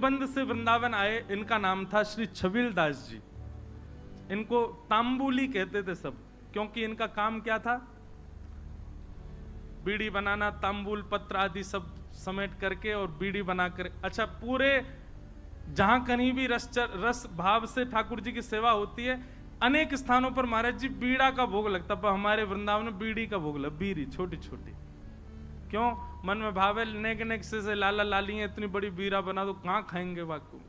बंद से वृंदावन आए, इनका नाम था श्री छबील दास जी। इनको तांबुली कहते थे सब, क्योंकि इनका काम क्या था? बीड़ी बनाना, तांबुल पत्र आदि सब समेट करके और बीड़ी बनाकर, अच्छा पूरे जहां कहीं भी रस भाव से ठाकुर जी की सेवा होती है, अनेक स्थानों पर महाराज जी बीड़ा का भोग लगता, पर हमारे वृंदावन में बीड़ी का भोग लगा, बीड़ी छोटी छोटी। क्यों? मन में भाव है नेक नेक से लाला लाली है, इतनी बड़ी बीड़ा बना दो, कहाँ खाएंगे वाकू?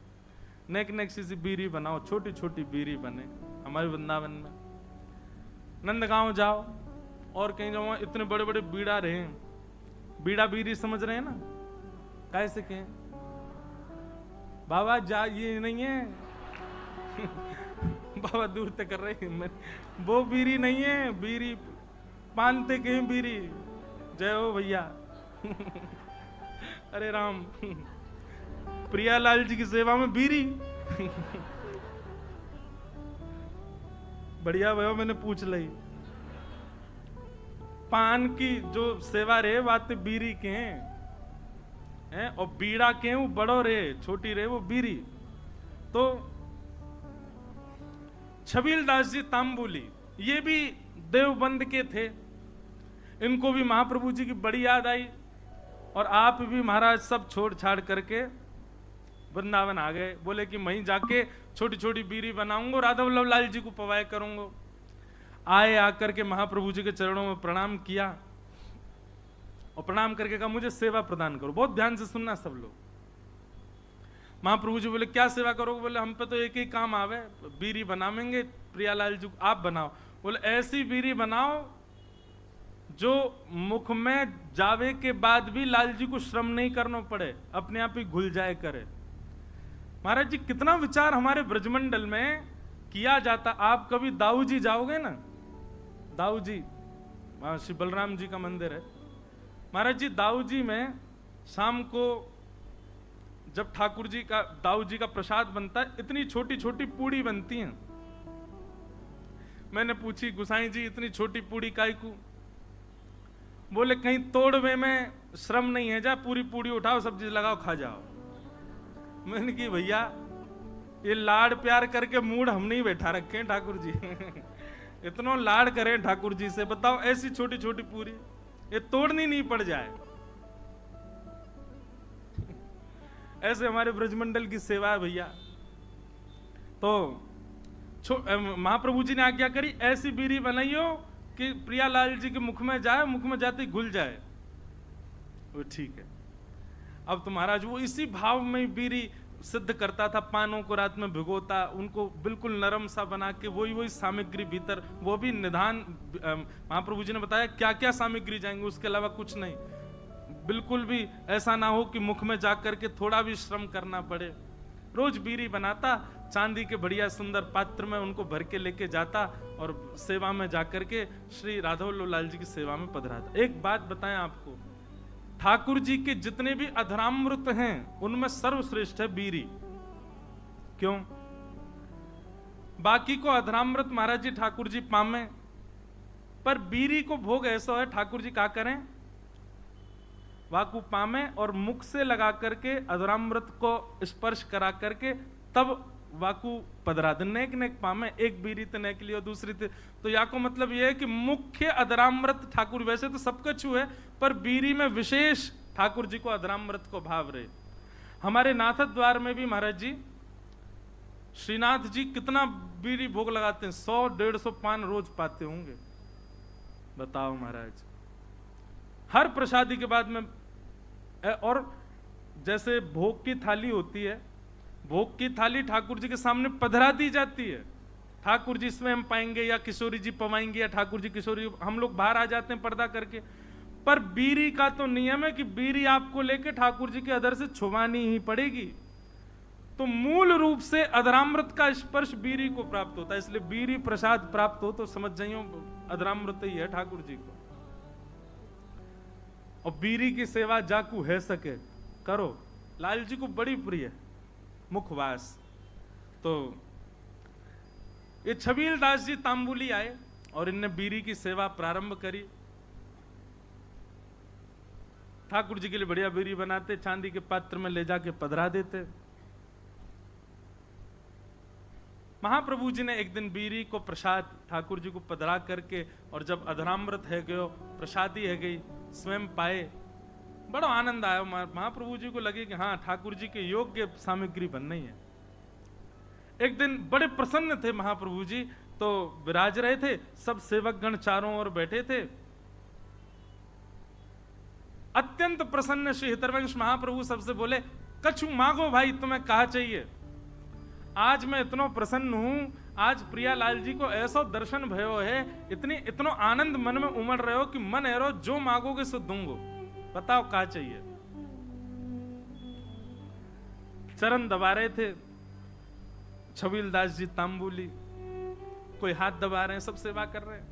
नेक नेक से बीड़ी बनाओ, छोटी छोटी बीड़ी बने। हमारे वृंदावन में नंदगांव जाओ और कहीं जाओ, इतने बड़े बड़े बीड़ा रहे, बीड़ा बीड़ी समझ रहे हैं ना? कैसे कहें बाबा जा, ये नहीं है बाबा दूर तक कर रहे हैं, वो बीड़ी नहीं है, बीड़ी पानते के बीड़ी। जय हो भैया अरे राम प्रियालाल जी की सेवा में बीड़ी बढ़िया भैया, मैंने पूछ ली। पान की जो सेवा रे बात बीड़ी के हैं, और बीड़ा के वो बड़ो रे, छोटी रे वो बीड़ी। तो छबील दास जी तांबुली, ये भी देवबंद के थे। इनको भी महाप्रभु जी की बड़ी याद आई, और आप भी महाराज सब छोड़ छाड़ करके वृंदावन आ गए। बोले कि वहीं जाके छोटी छोटी बीड़ी बनाऊंगा, राधा वल्लभ लाल जी को पवाए करूंगा। आए, आकर के महाप्रभु जी के चरणों में प्रणाम किया, और प्रणाम करके कहा मुझे सेवा प्रदान करो। बहुत ध्यान से सुनना सब लोग। महाप्रभु जी बोले क्या सेवा करोगे? बोले हम पे तो एक ही काम आवे, बीड़ी बनावेंगे, प्रियालाल जी आप बनाओ। बोले ऐसी बीड़ी बनाओ जो मुख में जावे के बाद भी लाल जी को श्रम नहीं करना पड़े, अपने आप ही घुल जाए करे। महाराज जी कितना विचार हमारे ब्रजमंडल में किया जाता। आप कभी दाऊ जी जाओगे ना, दाऊ जी वहां श्री बलराम जी का मंदिर है। महाराज जी दाऊ जी में शाम को जब ठाकुर जी का, दाऊ जी का प्रसाद बनता है, इतनी छोटी छोटी पूड़ी बनती हैं। मैंने पूछी गुसाई जी इतनी छोटी पूड़ी काई को? बोले कहीं तोड़वे में श्रम नहीं है, जा पूरी पूड़ी उठाओ, सब्जी लगाओ, खा जाओ। मैंने की भैया ये लाड़ प्यार करके मूड हम नहीं बैठा रखे हैं ठाकुर जी इतना लाड़ करें ठाकुर जी से, बताओ ऐसी छोटी छोटी पूरी ये तोड़नी नहीं पड़ जाए। ऐसे हमारे ब्रजमंडल की सेवा है भैया। तो महाप्रभु जी ने आज्ञा करी ऐसी बीड़ी बनाइयो कि प्रियालाल जी के मुख में जाए, मुख में जाते ही घुल जाए। वो ठीक है। अब तो महाराज वो इसी भाव में बीड़ी सिद्ध करता था, पानों को रात में भिगोता, उनको बिल्कुल नरम सा बना के वही सामग्री भीतर, वो भी निधान महाप्रभु जी ने बताया क्या क्या सामग्री जाएंगे, उसके अलावा कुछ नहीं। बिल्कुल भी ऐसा ना हो कि मुख में जाकर के थोड़ा भी श्रम करना पड़े। रोज बीड़ी बनाता, चांदी के बढ़िया सुंदर पात्र में उनको भर के लेके जाता, और सेवा में जाकर के श्री राधा वल्लभ लाल जी की सेवा में पधराता। एक बात बताएं आपको, ठाकुर जी के जितने भी अधरामृत हैं उनमें सर्वश्रेष्ठ है बीड़ी। क्यों? बाकी को अधरामृत महाराज जी ठाकुर जी पामे, पर बीड़ी को भोग ऐसा है ठाकुर जी क्या करें, वाकु पामे और मुख से लगा करके अधरामृत को स्पर्श करा करके तब वाकु पधरा दे। नेक नेक पामे, एक बीड़ी तो नेक लियो, दूसरी तो या को मतलब यह है कि मुख्य अधरामृत ठाकुर, वैसे तो सब कछु है पर बीड़ी में विशेष ठाकुर जी को अधरामृत को भाव रहे। हमारे नाथ द्वार में भी महाराज जी श्रीनाथ जी कितना बीड़ी भोग लगाते हैं, 100-150 पान रोज पाते होंगे। बताओ महाराज, हर प्रसादी के बाद में। और जैसे भोग की थाली होती है, भोग की थाली ठाकुर जी के सामने पधरा दी जाती है। ठाकुर जी स्वयं पाएंगे या किशोरी जी पवाएंगे या ठाकुर जी किशोरी, हम लोग बाहर आ जाते हैं पर्दा करके। पर बीड़ी का तो नियम है कि बीड़ी आपको लेके ठाकुर जी के अधर से छुवानी ही पड़ेगी। तो मूल रूप से अधरामृत का स्पर्श बीड़ी को प्राप्त होता है, इसलिए बीड़ी प्रसाद प्राप्त हो तो समझ जाइयो अधरामृत ही है ठाकुर जी को। और बीड़ी की सेवा जाकू है सके करो, लाल जी को बड़ी प्रिय मुखवास। तो ये छबील दास जी तांबुली आए और इनने बीड़ी की सेवा प्रारंभ करी। ठाकुर जी के लिए बढ़िया बीड़ी बनाते, चांदी के पात्र में ले जाके पधरा देते। महाप्रभु जी ने एक दिन बीरी को प्रसाद ठाकुर जी को पधरा करके, और जब अधरामृत है गयो, प्रसादी है गई, स्वयं पाए, बड़ा आनंद आया। महाप्रभु जी को लगे कि हाँ, ठाकुर जी के योग्य सामग्री बन रही है। एक दिन बड़े प्रसन्न थे महाप्रभु जी, तो विराज रहे थे, सब सेवक गण चारों ओर बैठे थे। अत्यंत प्रसन्न श्री हितरवंश महाप्रभु सबसे बोले, कछु मांगो भाई, तुम्हें कहा चाहिए। आज मैं इतना प्रसन्न हूं, आज प्रियालाल जी को ऐसा दर्शन भयो है, इतनो आनंद मन में उमड़ रहे हो कि मन एरो जो मांगोगे सो दूंगो, बताओ कहा चाहिए। चरण दबा रहे थे छबीलदास जी तांबुली, कोई हाथ दबा रहे हैं, सब सेवा कर रहे हैं।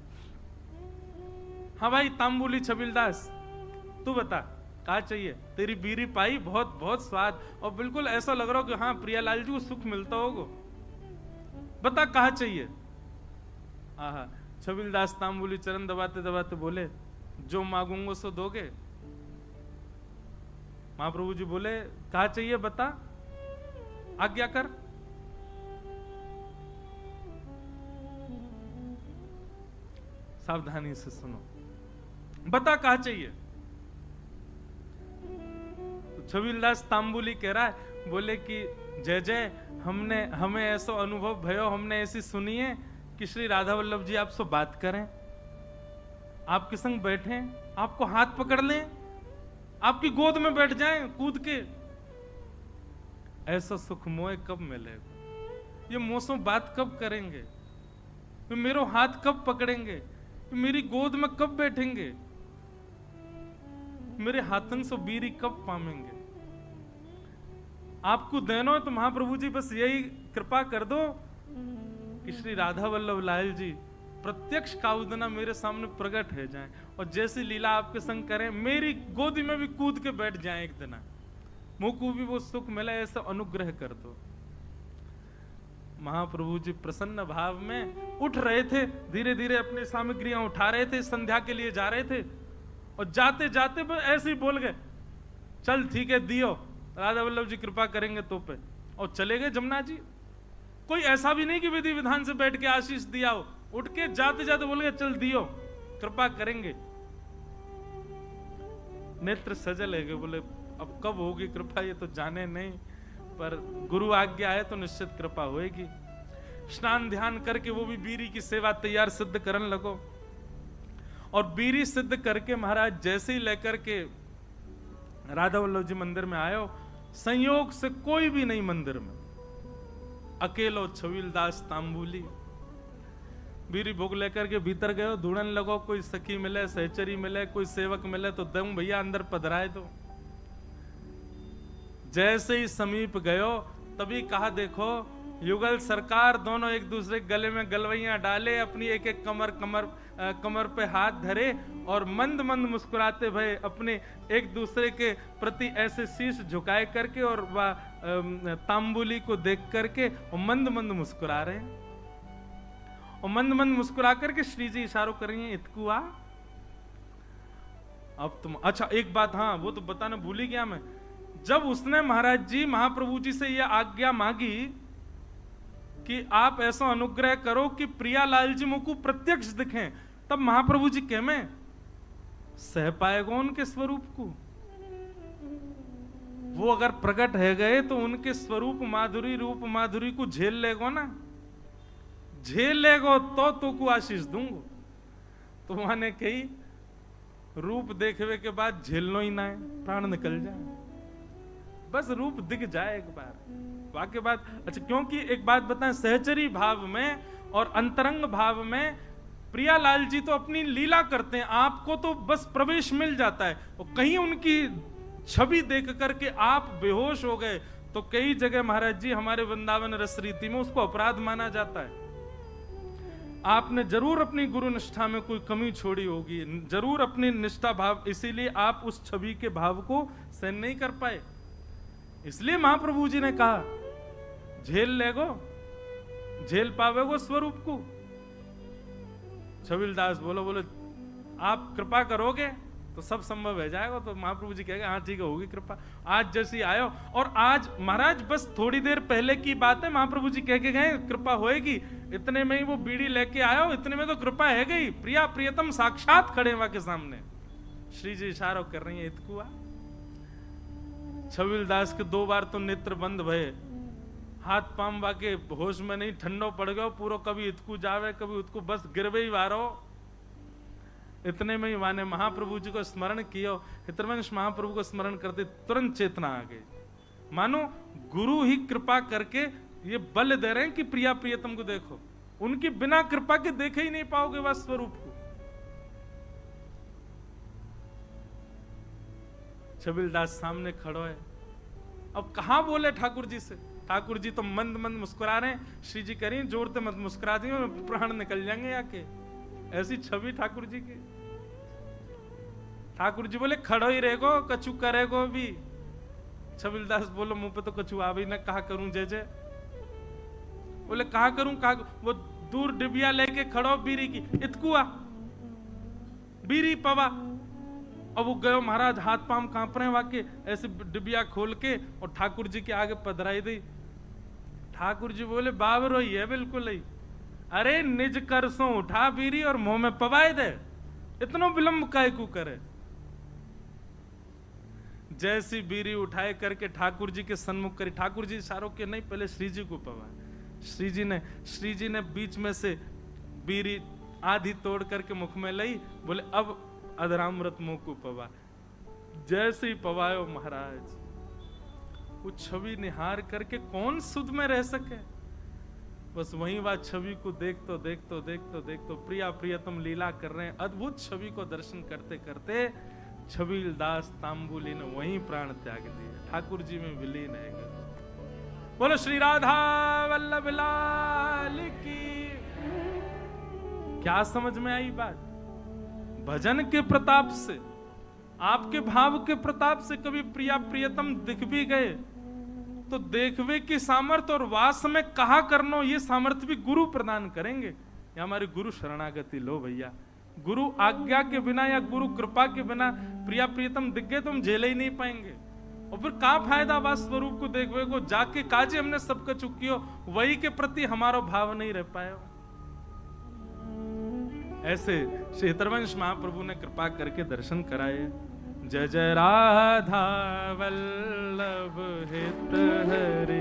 हाँ भाई तांबुली छबीलदास, तू बता कहा चाहिए। तेरी बीरी पाई, बहुत बहुत स्वाद, और बिल्कुल ऐसा लग रहा हो कि हाँ प्रियालाल जी को सुख मिलता होगा, बता कहा चाहिए। आहा, छबीलदास तांबुली चरण दबाते दबाते बोले, जो मांगूंगा सो दोगे। महाप्रभु जी बोले, कहा चाहिए बता, आज्ञा कर। सावधानी से सुनो, बता कहा चाहिए। छबीलदास तांबुली कह रहा है, बोले कि जय जय, हमें ऐसा अनुभव भयो, हमने ऐसी सुनी है कि श्री राधा वल्लभ जी आपसे बात करें, आपके संग बैठे, आपको हाथ पकड़ लें, आपकी गोद में बैठ जाएं कूद के। ऐसा सुख मोए कब मिलेगा, ये मोसो बात कब करेंगे, मेरे हाथ कब पकड़ेंगे, मेरी गोद में कब बैठेंगे, मेरे हाथन से बीरी कब पामेंगे। आपको देनो है तो महाप्रभु जी बस यही कृपा कर दो कि श्री राधा वल्लभ लाल जी प्रत्यक्ष काउदना मेरे सामने प्रकट है जाएं, और जैसी लीला आपके संग करें, मेरी गोदी में भी कूद के बैठ जाएं एक दिन, मुझको भी वो सुख मिले, ऐसा अनुग्रह कर दो। महाप्रभु जी प्रसन्न भाव में उठ रहे थे, धीरे धीरे अपनी सामग्रियां उठा रहे थे, संध्या के लिए जा रहे थे, और जाते जाते ऐसे ही बोल गए, चल ठीक है दियो, राधा वल्लभ जी कृपा करेंगे तो पे, और चले गए जमुना जी। कोई ऐसा भी नहीं कि विधि विधान से बैठ के आशीष दिया हो, उठ के जाते जाते बोल गए, चल दियो, कृपा करेंगे। नेत्र सजल है, बोले अब कब होगी कृपा ये तो जाने नहीं, पर गुरु आज्ञा है तो निश्चित कृपा होएगी। स्नान ध्यान करके वो भी बीरी की सेवा तैयार सिद्ध करने लगो, और बीरी सिद्ध करके महाराज जैसे ही लेकर के राधा वल्लभ जी मंदिर में आयो, संयोग से कोई भी नहीं मंदिर में, अकेलो छबीलदास तांबुली बीरी भोग लेकर के भीतर गयो, ढूंढन लगो कोई सखी मिले, सहचरी मिले, कोई सेवक मिले तो दम भैया अंदर पधराए दो। जैसे ही समीप गयो तभी कहा, देखो युगल सरकार दोनों एक दूसरे गले में गलवैया डाले, अपनी एक एक कमर पे हाथ धरे, और मंद मंद मुस्कुराते भय अपने एक दूसरे के प्रति ऐसे शीश झुकाए करके, और वह तांबुली को देख करके मंद मंद मुस्कुरा रहे हैं, और मंद मंद मुस्कुरा करके श्री जी इशारों कर रही हैं, इतकुआ अब तुम। अच्छा एक बात, हाँ वो तो बताना भूल ही गया मैं, जब उसने महाराज जी महाप्रभु जी से यह आज्ञा मांगी कि आप ऐसा अनुग्रह करो कि प्रियालाल जी मुझको प्रत्यक्ष दिखें, तब महाप्रभु जी कह में सह पाएगा उनके स्वरूप को। वो अगर प्रकट है गए तो उनके स्वरूप माधुरी, रूप माधुरी को झेल लेगो ना, झेल लेगो तो को आशीष दूंगो। तो वहां ने कही, रूप देखने के बाद झेलनो ही ना है, प्राण निकल जाए, बस रूप दिख जाए एक बार, वाक्य बात। अच्छा, क्योंकि एक बात बताएं, सहचरी भाव में और अंतरंग भाव में प्रियालाल जी तो अपनी लीला करते हैं, आपको तो बस प्रवेश मिल जाता है, और कहीं उनकी छवि देख करके आप बेहोश हो गए तो कई जगह महाराज जी हमारे वृंदावन रस रीति में उसको अपराध माना जाता है। आपने जरूर अपनी गुरु निष्ठा में कोई कमी छोड़ी होगी, जरूर अपनी निष्ठा भाव, इसीलिए आप उस छवि के भाव को सहन नहीं कर पाए। इसलिए महाप्रभु जी ने कहा, झेल लेगो, झेल पावेगो स्वरूप को। छबीलदास बोलो आप कृपा करोगे, तो सब संभव है जाएगा। तो महाप्रभु जी कहेगा हाँ ठीक है, होगी कृपा। आज जैसी आयो, और आज महाराज बस थोड़ी देर पहले की बात है, महाप्रभु जी कह के गए कृपा होएगी, इतने में ही वो बीड़ी लेके आयो, इतने में तो कृपा है गई। प्रिया प्रियतम साक्षात खड़े वहां के सामने, श्री जी इशारा कर रही है इतकुआ। छबील दास के 2 बार तो नेत्र बंद भये, हाथ पाम वाके होश में नहीं, ठंडो पड़ गयो पूरो, कभी इतकू जावे कभी उतकू, बस गिरवे ही वारो। इतने में ही माने महाप्रभु जी को स्मरण किया, हितवंश महाप्रभु को स्मरण करते तुरंत चेतना आ गई। मानो गुरु ही कृपा करके ये बल दे रहे हैं कि प्रिया प्रियतम को देखो, उनकी बिना कृपा के देखे ही नहीं पाओगे वह स्वरूप को। छबील दास सामने खड़ो है, अब कहां बोले ठाकुर जी से। ठाकुर जी तो मंद मंद मुस्कुरा रहे हैं, श्री जी कह रही जोर से मत मुस्कुरा दी, प्राण निकल जाएंगे आके। ऐसी छवि ठाकुर जी की। ठाकुर जी बोले खड़ो ही रहेगो, कछु करेगो भी। छबील दास बोलो मुंह पे तो कछु आ भी ना, कहा करूं जय जय। बोले कहा करूं कहा, वो दूर डिबिया लेके खड़ो बीरी की, इतकुआ बीरी पवा। अब वो गयो महाराज, हाथ पाम कांप रहे वाके, ऐसे डिबिया खोल के और ठाकुर जी के आगे पधराई दी। ठाकुर जी बोले बाबर ही है बिल्कुल ही, अरे निज करसों उठा बीरी और मुंह में पवाए दे, इतना विलंब काहे को करे। जैसी बीरी उठाए करके ठाकुर जी के सन्मुख करी, ठाकुर जी इशारों के नहीं, पहले श्री जी को पवाए। श्री जी ने बीच में से बीरी आधी तोड़ करके मुख में लाई, बोले अब अधरामृत मुंह को पवा। जैसे ही पवायो महाराज, वो छवि निहार करके कौन सुध में रह सके। बस वहीं वह छवि को देखतो प्रिया प्रियतम लीला कर रहे हैं। अद्भुत छवि को दर्शन करते करते छबील दास तांबुली ने वहीं प्राण त्याग दिए, ठाकुर जी में विलीन है गए। बोलो श्री राधा वल्लभ लाल की। क्या समझ में आई बात? भजन के प्रताप से, आपके भाव के प्रताप से कभी प्रिया प्रियतम दिख भी गए तो देखवे की सामर्थ्य और वास में कहा करनो, ये सामर्थ्य भी गुरु प्रदान करेंगे। या हमारे गुरु शरणागति लो भैया, गुरु आज्ञा के बिना या गुरु कृपा के बिना प्रिया प्रियतम दिख गए तो हम झेले ही नहीं पाएंगे। और फिर क्या फायदा वास स्वरूप को देखवे को, जाके काजे हमने सबका चुकियो, वही के प्रति हमारा भाव नहीं रह पाया। ऐसे श्री हितवंश महाप्रभु ने कृपा करके दर्शन कराए। जय जय राधा वल्लभ हित हरि